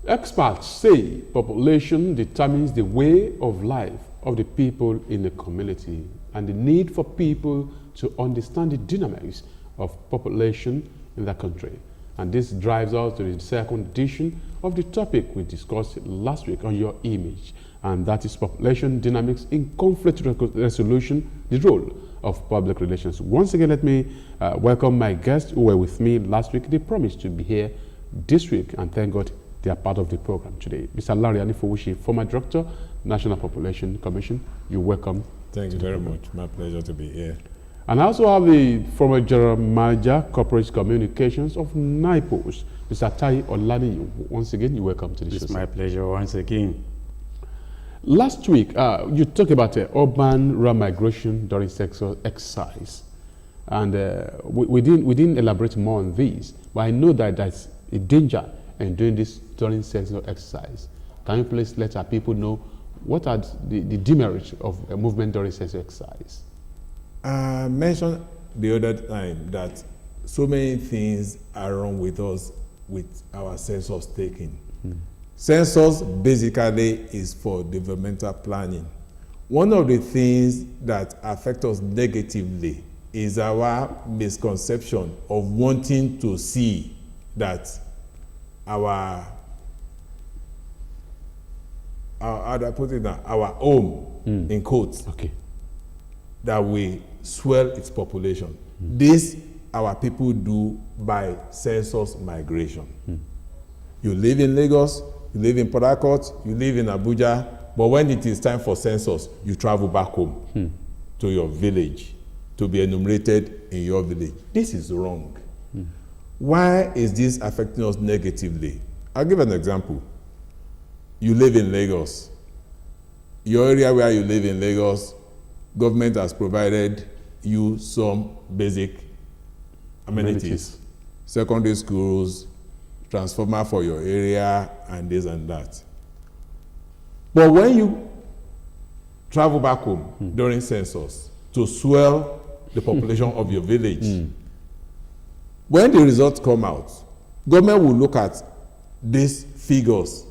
Experts say population determines the way of life of the people in a community, and the need for people to understand the dynamics of population in the country. And this drives us to the second edition of the topic we discussed last week on your image, and that is population dynamics in conflict resolution, the role of public relations. Once again, let me welcome my guests who were with me last week. They promised to be here this week, and thank God they are part of the program today. Mr. Larry Anifowushi, former director, National Population Commission, you're welcome. Thank you very much. My pleasure to be here. And I also have the former General Manager, Corporate Communications of NIPOS, Mr. Tai Olani. Once again, you're welcome to the show. It's my pleasure once again. Last week, you talked about urban rural migration during sexual exercise. And we didn't elaborate more on this, but I know that there's a danger in doing this during sexual exercise. Can you please let our people know what are the demerits of a movement during sexual exercise? I mentioned the other time that so many things are wrong with us with our census taking. Census basically is for developmental planning. One of the things that affect us negatively is our misconception of wanting to see that our how do I put it now? Our home, in quotes, that we swell its population. This our people do by census migration. You live in Lagos, you live in Port Harcourt, you live in Abuja, but when it is time for census, you travel back home to your village to be enumerated in your village. This is wrong. Why is this affecting us negatively? I'll give an example. You live in Lagos. Your area where you live in Lagos, government has provided you some basic amenities. Secondary schools, transformer for your area, and this and that. But when you travel back home during census to swell the population of your village, when the results come out, government will look at these figures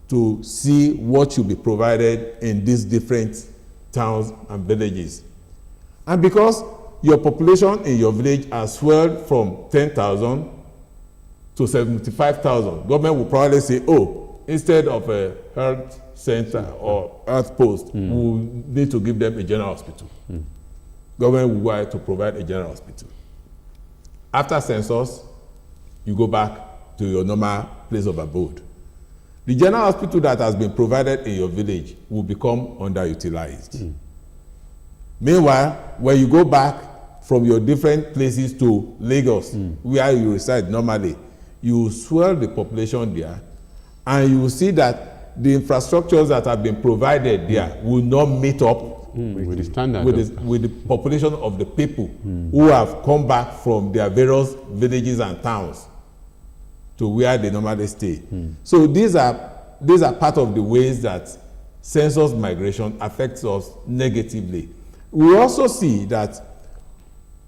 to see what should be provided in these different towns and villages. And because your population in your village has swelled from 10,000 to 75,000, government will probably say, oh, instead of a health center or health post, we need to give them a general hospital. Government will want to provide a general hospital. After census, you go back to your normal place of abode. The general hospital that has been provided in your village will become underutilized. Meanwhile, when you go back from your different places to Lagos, where you reside normally, you swell the population there, and you will see that the infrastructures that have been provided there will not meet up with the standard with the population of the people who have come back from their various villages and towns to where they normally stay. So these are part of the ways that census migration affects us negatively. We also see that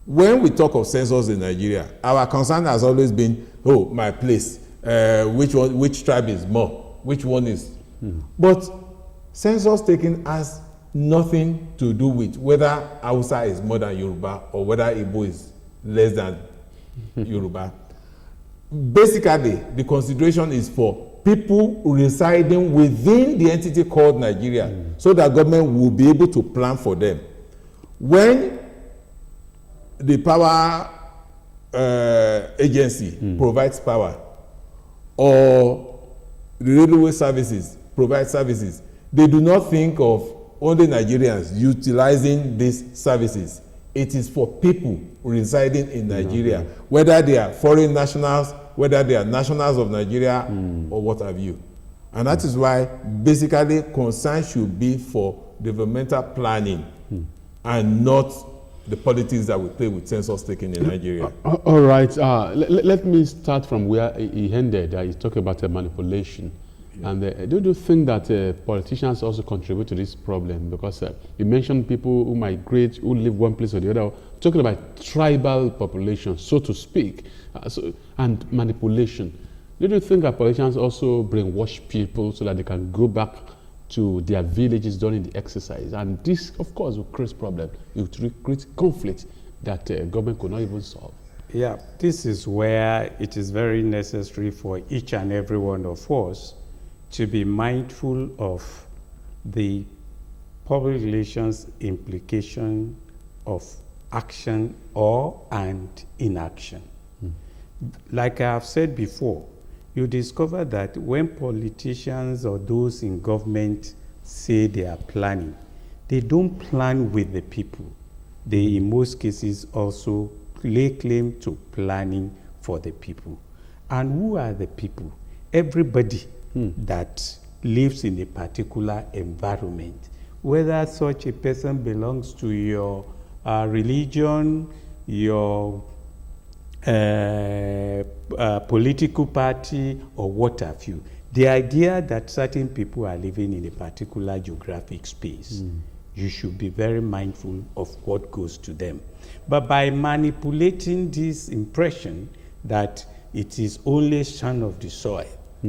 when we talk of census in Nigeria, our concern has always been, oh, my place, which tribe is more, which one is. But census taking has nothing to do with whether Hausa is more than Yoruba or whether Igbo is less than Yoruba. Basically, the consideration is for people residing within the entity called Nigeria, so that government will be able to plan for them. When the power agency provides power, or the railway services provide services, they do not think of only Nigerians utilizing these services. It is for people residing in Nigeria, whether they are foreign nationals, whether they are nationals of Nigeria, or what have you. And that is why basically concern should be for developmental planning and not the politics that we play with census taking in Nigeria. All right. Let me start from where he ended. He talked about manipulation. And don't you think that politicians also contribute to this problem? Because you mentioned people who migrate, who live one place or the other, talking about tribal population, so to speak, and manipulation. Don't you think that politicians also brainwash people so that they can go back to their villages during the exercise? And this, of course, will create problems. It will create conflict that government could not even solve. Yeah, this is where it is very necessary for each and every one of us to be mindful of the public relations implication of action and inaction. Like I have said before, you discover that when politicians or those in government say they are planning, they don't plan with the people. They, in most cases, also lay claim to planning for the people. And who are the people? Everybody that lives in a particular environment, whether such a person belongs to your religion, your political party, or what have you. The idea that certain people are living in a particular geographic space, you should be very mindful of what goes to them. But by manipulating this impression that it is only son of the soil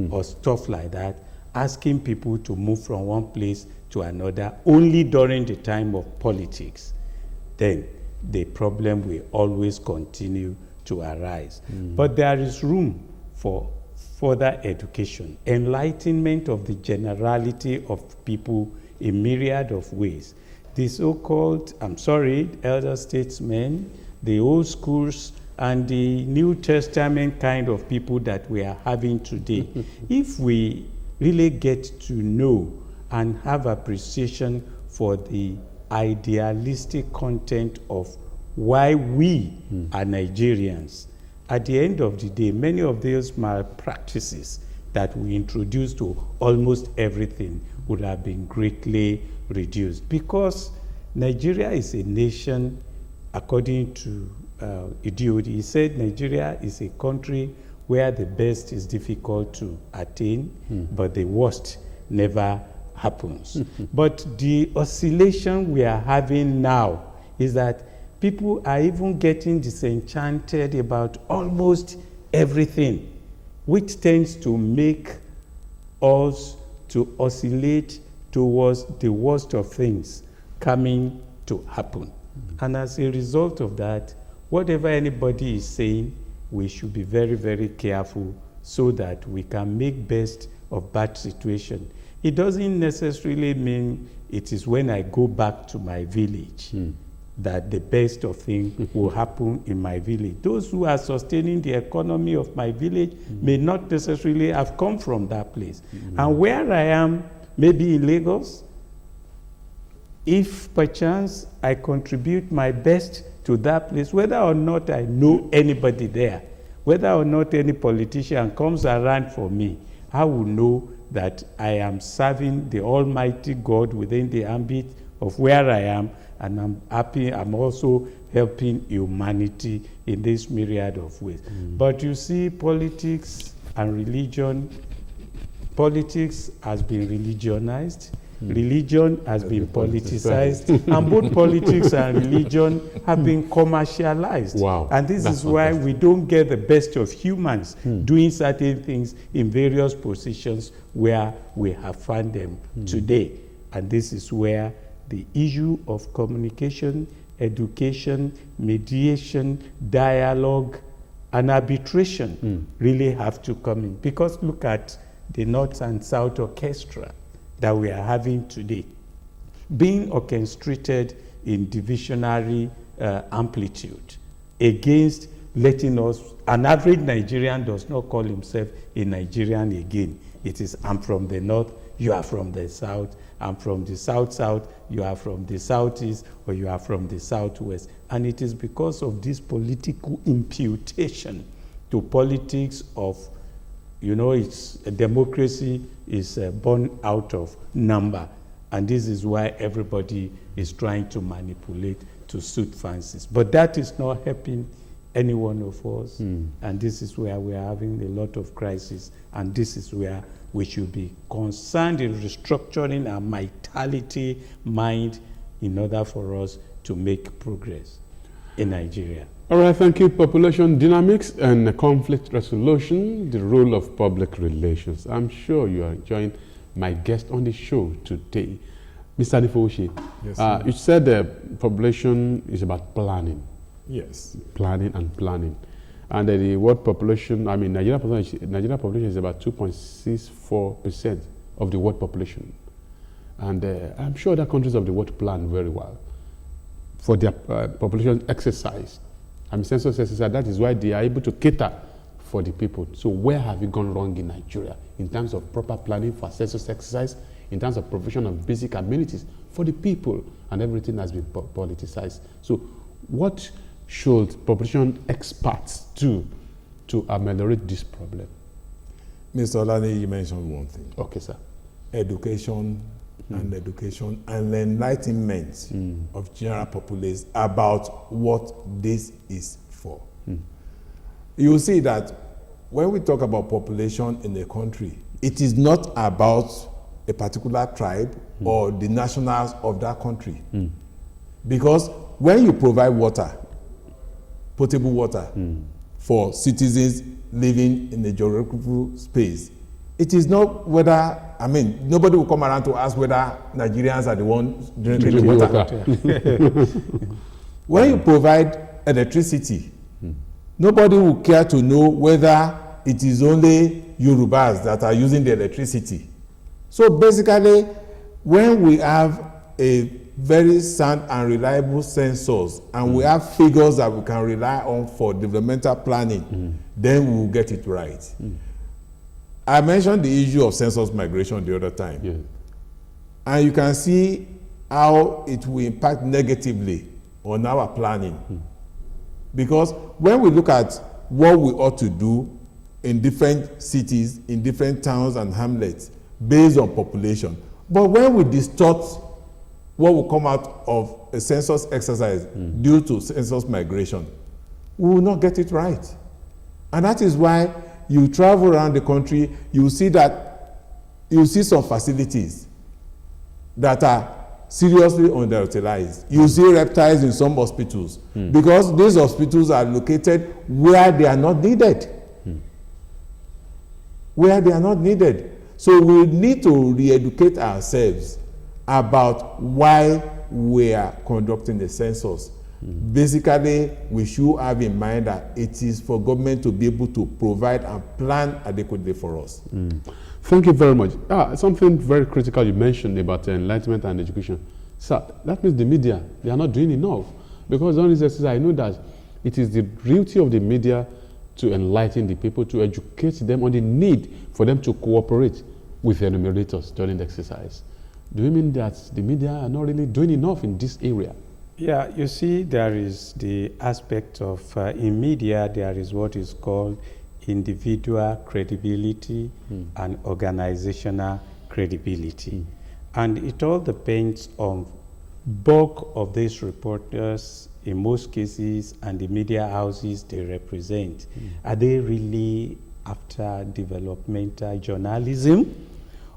or stuff like that, asking people to move from one place to another only during the time of politics, then the problem will always continue to arise. But there is room for further education, enlightenment of the generality of people in myriad of ways. The so-called, elder statesmen, the old schools, and the New Testament kind of people that we are having today. If we really get to know and have appreciation for the idealistic content of why we are Nigerians, at the end of the day, many of those malpractices that we introduced to almost everything would have been greatly reduced. Because Nigeria is a nation, according to Idiot, he said Nigeria is a country where the best is difficult to attain, but the worst never happens. But the oscillation we are having now is that people are even getting disenchanted about almost everything, which tends to make us to oscillate towards the worst of things coming to happen. And as a result of that, whatever anybody is saying, we should be very, very careful so that we can make best of bad situation. It doesn't necessarily mean it is when I go back to my village that the best of things will happen in my village. Those who are sustaining the economy of my village may not necessarily have come from that place. And where I am, maybe in Lagos, if perchance I contribute my best to that place, whether or not I know anybody there, whether or not any politician comes around for me, I will know that I am serving the Almighty God within the ambit of where I am, and I'm happy. I'm also helping humanity in this myriad of ways. But you see, politics and religion, politics has been religionized, religion has been politicized, and both politics and religion have been commercialized. Wow. And this is why we don't get the best of humans doing certain things in various positions where we have found them today. And this is where the issue of communication, education, mediation, dialogue, and arbitration really have to come in. Because look at the North and South Orchestra that we are having today, being orchestrated in divisionary amplitude against letting us, an average Nigerian does not call himself a Nigerian again. It is, I'm from the North, you are from the South, I'm from the South-South, you are from the Southeast, or you are from the Southwest. And it is because of this political imputation to politics of, it's a democracy is born out of number. And this is why everybody is trying to manipulate to suit fancies. But that is not helping any one of us. And this is where we are having a lot of crisis. And this is where we should be concerned in restructuring our mentality, mind, in order for us to make progress in Nigeria. All right, thank you. Population dynamics and conflict resolution, the role of public relations. I'm sure you are enjoying my guest on the show today. Mr. Nifoshi, Yes, you said population is about planning. yes. Planning and planning. And the world population, I mean, Nigeria population is about 2.64% of the world population. And I'm sure other countries of the world plan very well for their population exercise. I mean, census exercise, that is why they are able to cater for the people. So where have we gone wrong in Nigeria in terms of proper planning for census exercise, in terms of provision of basic amenities for the people, and everything has been politicized. So what should population experts do to ameliorate this problem? Mr. Olani, you mentioned one thing. Okay, sir. Education and enlightenment of general populace about what this is for. You will see that when we talk about population in a country, it is not about a particular tribe or the nationals of that country. Because when you provide water, potable water, for citizens living in a geographical space, it is not whether, I mean, nobody will come around to ask whether Nigerians are the ones drinking the water. When you provide electricity, nobody will care to know whether it is only Yorubas that are using the electricity. So basically, when we have a very sound and reliable census and we have figures that we can rely on for developmental planning, then we will get it right. I mentioned the issue of census migration the other time. Yeah. And you can see how it will impact negatively on our planning. Because when we look at what we ought to do in different cities, in different towns and hamlets, based on population, but when we distort what will come out of a census exercise due to census migration, we will not get it right. And that is why you travel around the country, you see some facilities that are seriously underutilized. You see reptiles in some hospitals because these hospitals are located where they are not needed. Where they are not needed. So we need to re-educate ourselves about why we are conducting the census. Basically, we should have in mind that it is for government to be able to provide and plan adequately for us. Thank you very much. Something very critical you mentioned about enlightenment and education. Sir, that means the media, they are not doing enough. Because on this exercise, I know that it is the duty of the media to enlighten the people, to educate them on the need for them to cooperate with the enumerators during the exercise. Do you mean that the media are not really doing enough in this area? Yeah, you see, there is the aspect of, in media, there is what is called individual credibility and organizational credibility. And it all depends on bulk of these reporters, in most cases, and the media houses they represent. Are they really after developmental journalism?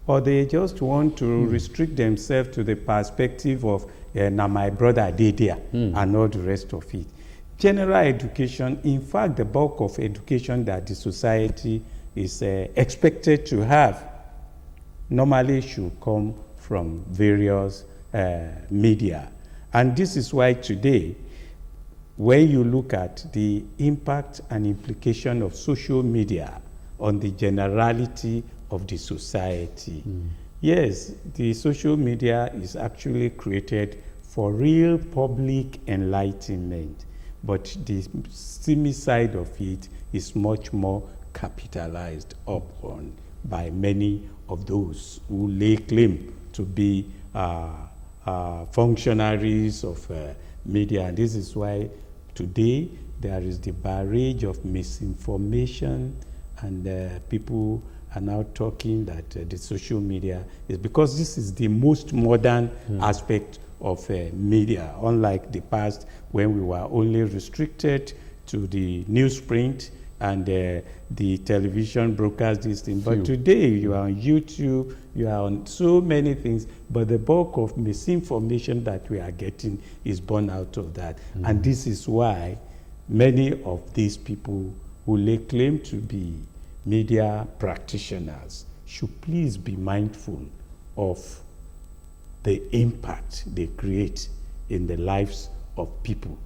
Or they just want to restrict themselves to the perspective of now my brother did there and all the rest of it. General education, in fact, the bulk of education that the society is expected to have normally should come from various media. And this is why today, when you look at the impact and implication of social media on the generality of the society. Yes, the social media is actually created for real public enlightenment, but the steamy side of it is much more capitalized upon by many of those who lay claim to be functionaries of media. And this is why today there is the barrage of misinformation, and people are now talking that the social media is, because this is the most modern aspect of media, unlike the past when we were only restricted to the newsprint and the television broadcast this thing. But today you are on YouTube, you are on so many things, but the bulk of misinformation that we are getting is born out of that. And this is why many of these people who lay claim to be media practitioners should please be mindful of the impact they create in the lives of people,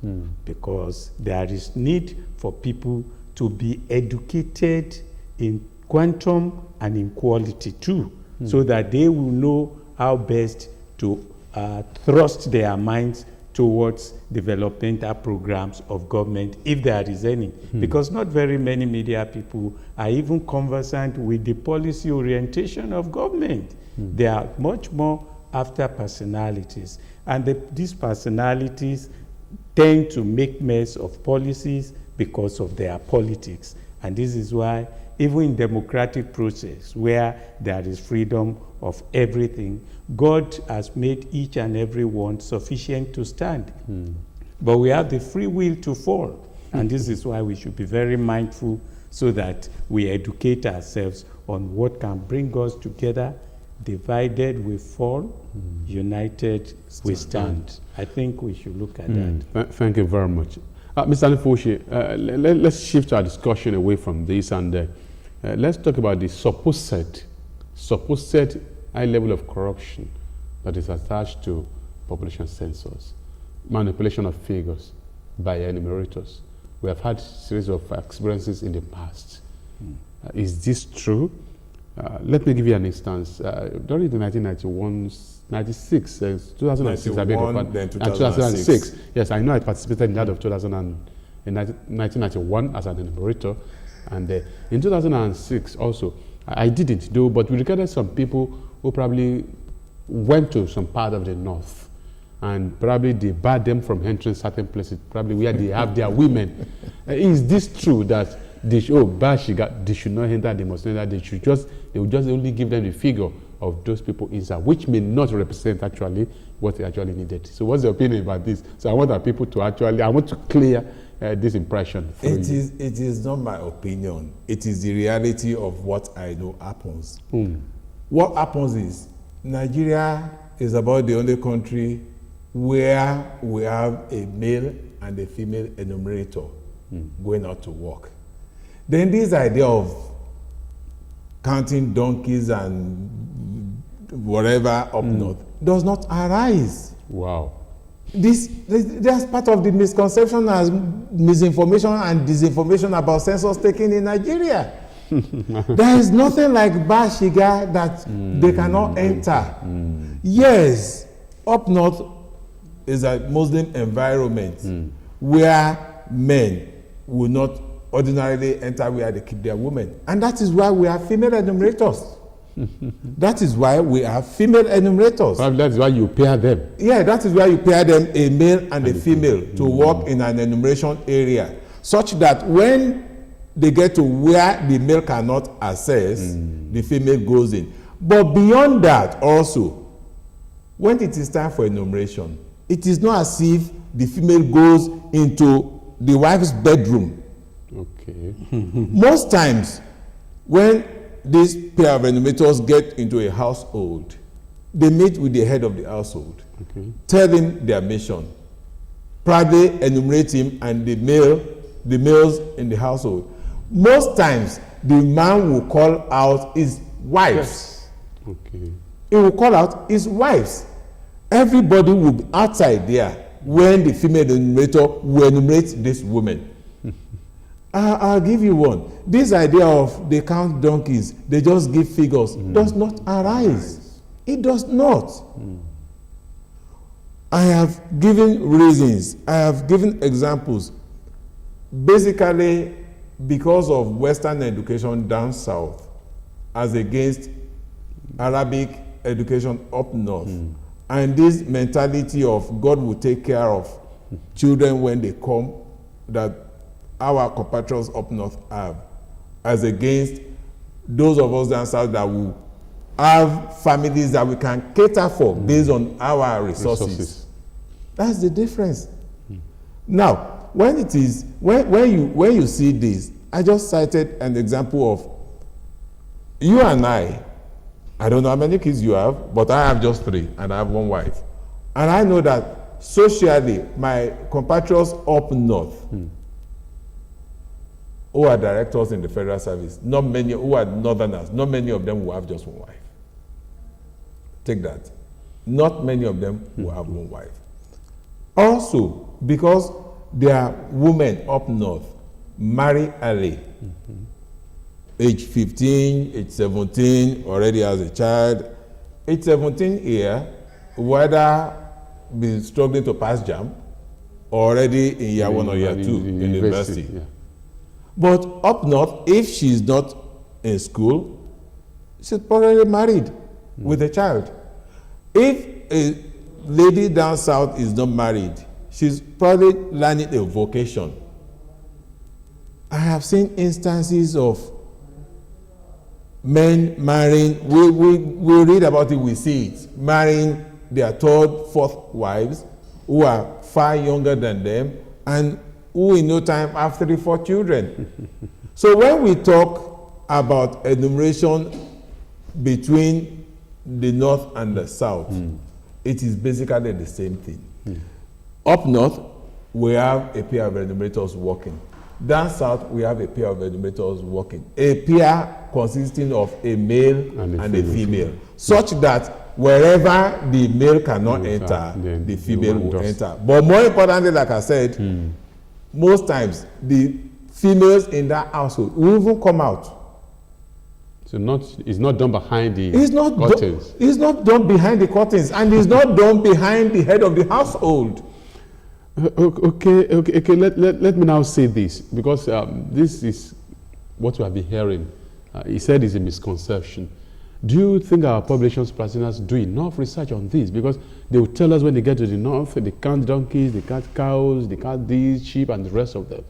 because there is need for people to be educated in quantum and in quality too, so that they will know how best to thrust their minds towards developmental programs of government, if there is any. Because not very many media people are even conversant with the policy orientation of government. They are much more after personalities. And these personalities tend to make mess of policies because of their politics. And this is why even in democratic process where there is freedom of everything, God has made each and every one sufficient to stand. But we have the free will to fall. And this is why we should be very mindful so that we educate ourselves on what can bring us together. Divided we fall, united we stand. I think we should look at that. Thank you very much. Mr. Alifoshi, let's shift our discussion away from this and let's talk about the supposed high level of corruption that is attached to population census, manipulation of figures by enumerators. We have had a series of experiences in the past. Is this true? Let me give you an instance. During the 1996, 2006, I beg your pardon, then 2006. Yes, I know I participated in that of 1991 as an enumerator. And in 2006 also, I didn't do, but we recorded some people who probably went to some part of the north and probably they barred them from entering certain places, probably where they have their women. Is this true that they should not enter, they must enter, they will just only give them the figure of those people inside, which may not represent actually what they actually needed. So what's your opinion about this? So I want our people to I want to clear this impression. It is not my opinion. It is the reality of what I know happens. What happens is, Nigeria is about the only country where we have a male and a female enumerator going out to work. Then this idea of counting donkeys and whatever up north does not arise. Wow. That's part of the misconception as misinformation and disinformation about census taking in Nigeria. There is nothing like Bashiga that they cannot enter. Yes, up north is a Muslim environment where men will not ordinarily enter where they keep their women. And that is why we have female enumerators. That is why we have female enumerators. Well, that's why you pair them. Yeah, that is why you pair them, a male and a female, to work in an enumeration area, such that when they get to where the male cannot access, the female goes in. But beyond that also, when it is time for enumeration, it is not as if the female goes into the wife's bedroom. Okay. Most times, when this pair of enumerators get into a household, they meet with the head of the household, tell him their mission, probably enumerate him and the males in the household. Most times, the man will call out his wives. Okay. He will call out his wives. Everybody will be outside there when the female enumerator will enumerate this woman. I'll give you one. This idea of they count donkeys, they just give figures, does not arise. It does not. I have given reasons, I have given examples. Basically, because of Western education down south, as against Arabic education up north, and this mentality of God will take care of children when they come, that our compatriots up north have, as against those of us down south that will have families that we can cater for based on our resources. That's the difference. Now, when you see this, I just cited an example of you and I don't know how many kids you have, but I have just 3 and I have 1 wife. And I know that socially, my compatriots up north who are directors in the federal service, not many who are northerners, not many of them will have just 1 wife. Take that. Not many of them will have 1 wife. Also, because there are women up north marry early. Age 15, age 17, already has a child. Age 17 here, whether be struggling to pass JAMB, already in year 1 or year 2 in university. Yeah. But up north, if she's not in school, she's probably married with a child. If a lady down south is not married, she's probably learning a vocation. I have seen instances of men marrying, we read about it, we see it, marrying their 3rd, 4th wives who are far younger than them and who in no time have 3, 4 children. So when we talk about enumeration between the north and the south, it is basically the same thing. Up north, we have a pair of enumerators working. Down south, we have a pair of enumerators working. A pair consisting of a male and a female, such that wherever the male cannot enter, the female will enter. But more importantly, like I said, most times the females in that household will even come out. So it's not done behind the curtains. It's not done behind the curtains, and it's not done behind the head of the household. Okay. Let me now say this, because this is what we have been hearing. He said it's a misconception. Do you think our populations practitioners do enough research on this? Because they will tell us when they get to the north, they count donkeys, they count cows, they count these, sheep, and the rest of them.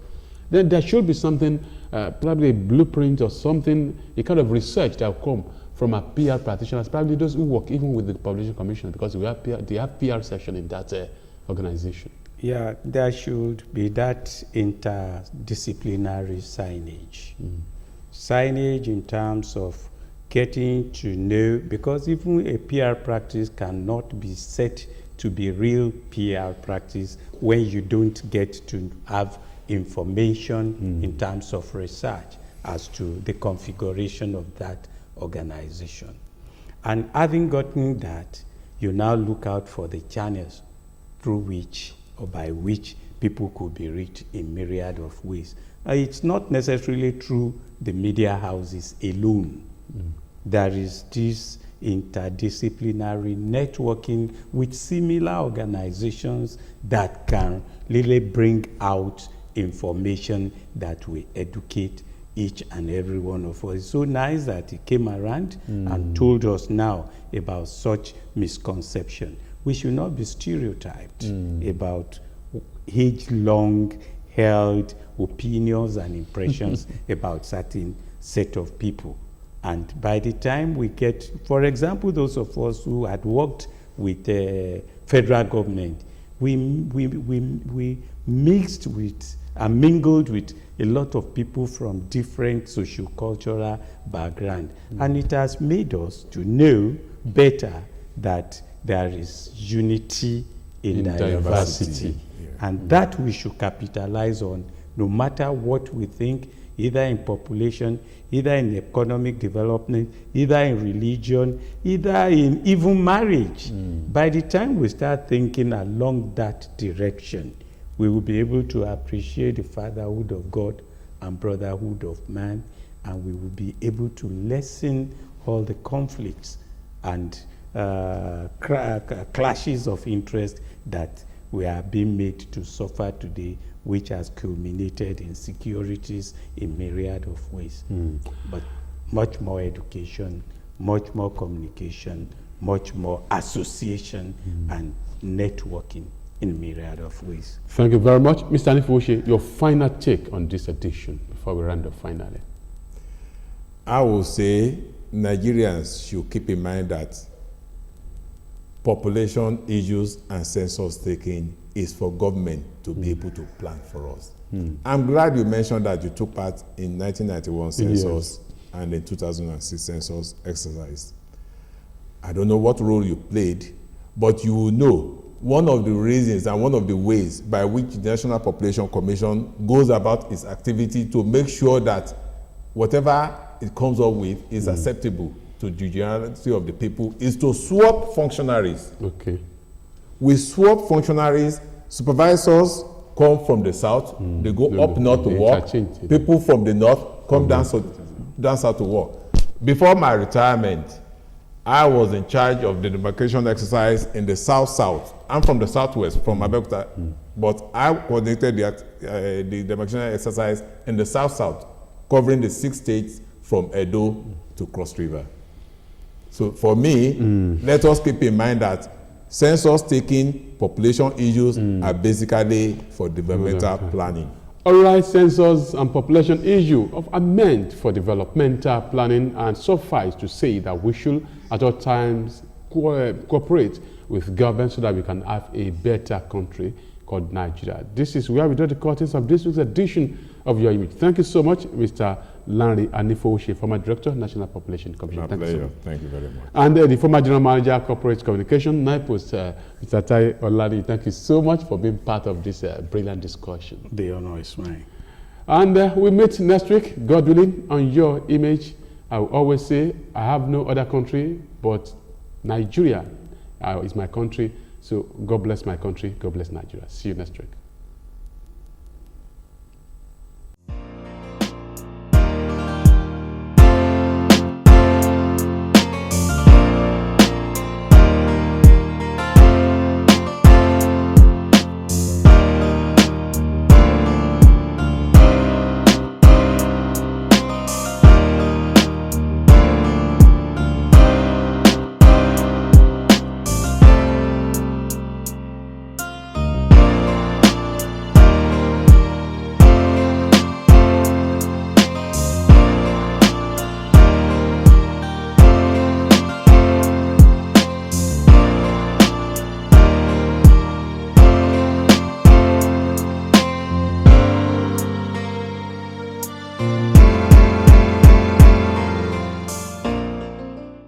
Then there should be something, probably a blueprint or something, a kind of research that will come from our PR practitioners, probably those who work even with the Population Commission, because they have PR session in that organization. Yeah, there should be that interdisciplinary signage. Signage in terms of getting to know, because even a PR practice cannot be set to be real PR practice when you don't get to have information in terms of research as to the configuration of that organization. And having gotten that, you now look out for the channels through which or by which people could be reached in myriad of ways. It's not necessarily through the media houses alone. There is this interdisciplinary networking with similar organizations that can really bring out information that will educate each and every one of us. It's so nice that he came around and told us now about such misconception. We should not be stereotyped about age-long held opinions and impressions about certain set of people. And by the time we get, for example, those of us who had worked with the federal government, we mixed with and mingled with a lot of people from different socio-cultural background. And it has made us to know better that there is unity in diversity. And that we should capitalize on, no matter what we think, either in population, either in economic development, either in religion, either in even marriage. By the time we start thinking along that direction, we will be able to appreciate the fatherhood of God and brotherhood of man, and we will be able to lessen all the conflicts and clashes of interest that we are being made to suffer today, which has culminated in insecurities in myriad of ways. But much more education, much more communication, much more association and networking in myriad of ways. Thank you very much. Mr. Anifuoshe, your final take on this edition before we round up finally. I will say Nigerians should keep in mind that population issues and census taking is for government to be able to plan for us. I'm glad you mentioned that you took part in 1991 census and the 2006 census exercise. I don't know what role you played, but you will know one of the reasons and one of the ways by which the National Population Commission goes about its activity to make sure that whatever it comes up with is acceptable to the generality of the people is to swap functionaries. Okay. We swap functionaries. Supervisors come from the south, they go up north to work. People from the north come down south to work. Before my retirement, I was in charge of the demarcation exercise in the south-south. I'm from the southwest, from Abeokuta, but I coordinated the demarcation exercise in the south-south, covering the 6 states from Edo to Cross River. So for me, let us keep in mind that census taking population issues are basically for developmental planning. All right, census and population issue are meant for developmental planning, and suffice to say that we should at all times cooperate with government so that we can have a better country called Nigeria. This is where we do the courtesy of this week's edition of Your Image. Thank you so much, Mr. Lanre Anifowose, former Director, National Population Commission. My pleasure. Thank you very much. And the former General Manager, Corporate Communication, NIPOS, Mr. Tai Olani, thank you so much for being part of this brilliant discussion. The honor is mine. And we meet next week, God willing, on Your Image. I will always say, I have no other country but Nigeria is my country. So God bless my country. God bless Nigeria. See you next week.